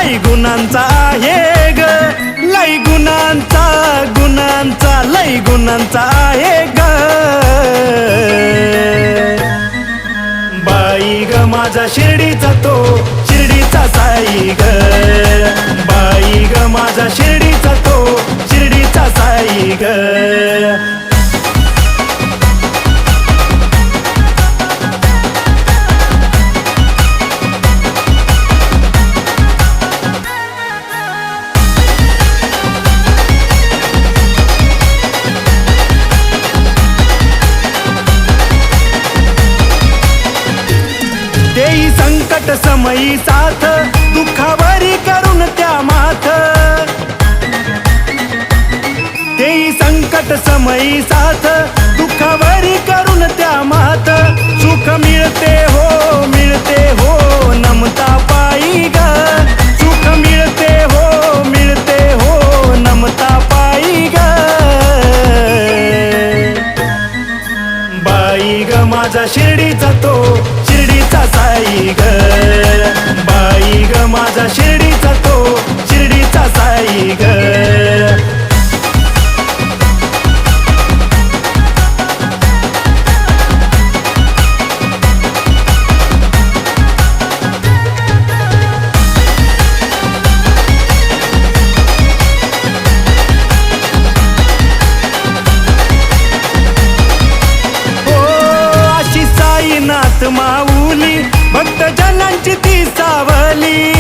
लई गुणांचा आहे ग, लई गुणांचा गुणांचा लई गुणांचा आहे ग। बाई ग माझा शिर्डीचा तो, शिर्डीचा साई ग। बाई ग माझा शिर्डीचा तो, शिर्डीचा साई ग। देई संकट समयी साथ, दुःखावरी करून त्या माथ। देई संकट समयी साथ, दुःखावरी करून त्या माथ। सुख मिळते हो नमता पायी ग, सुख मिळते हो नमता पायी ग। बाई ग माझा शिर्डीचा तो, शिर्डीचा साई ग। बाई ग माझा शिर्डीचा तो, शिर्डीचा साई ग। नाथ माऊली भक्त जनांची ती सावली,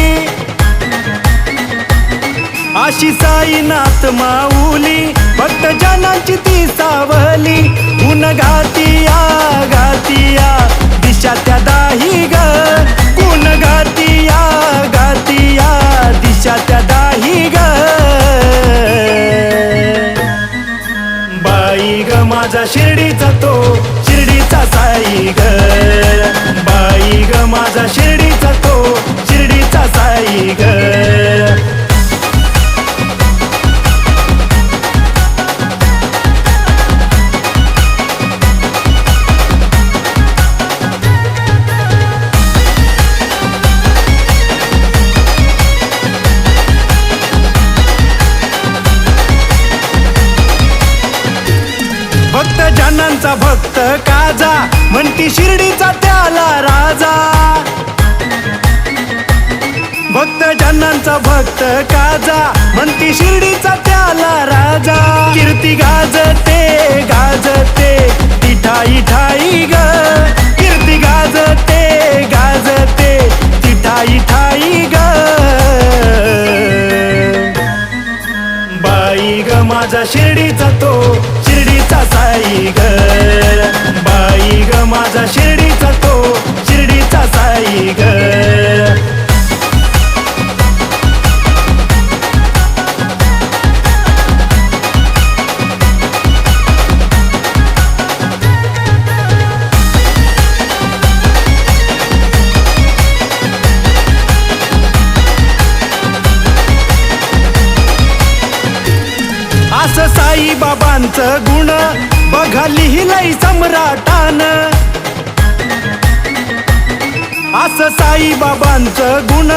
अशी साईनाथ माऊली भक्त जनांची ती सावली। गुण गातिया गातिया दिशा त्या दाही ग, गुण गातिया गातिया दिशा त्या दाही ग। बाई ग माझा शिर्डीचा तो, शिर्डीचा साई ग। बाई ग माझा शिर्डीचा तो, शिर्डीचा साई ग। भक्त जनांचा भक्त काजा, म्हणती शिर्डीचा त्याला राजा। भक्त जनांचा भक्त काजा, म्हणती शिर्डीचा त्याला राजा। कीर्ती गाजते गाजते ती ठाई ठाई ग, कीर्ती गाजते गाजते ती ठाई ठाई ग। बाई ग माझा शिर्डीचा तो, शिर्डीचा साई ग। बाई ग माझा शिर्डीचा तो, शिर्डीचा साई ग। असं साई बाबांचं गुण बघा लिहिलंय सम्राटान। असं साई बाबांचं गुण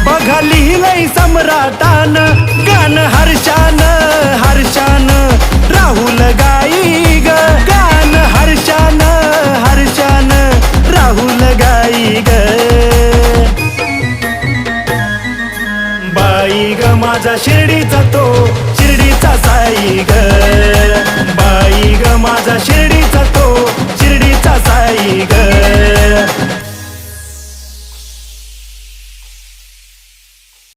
बघा लिहिलंय सम्राटान। गान हर्षान हर्षान राहुल गाई ग, गान हर्षान हर्षान राहुल गाई ग। बाई ग माझा शिर्डीचा तो, शिर्डीचा साई ग।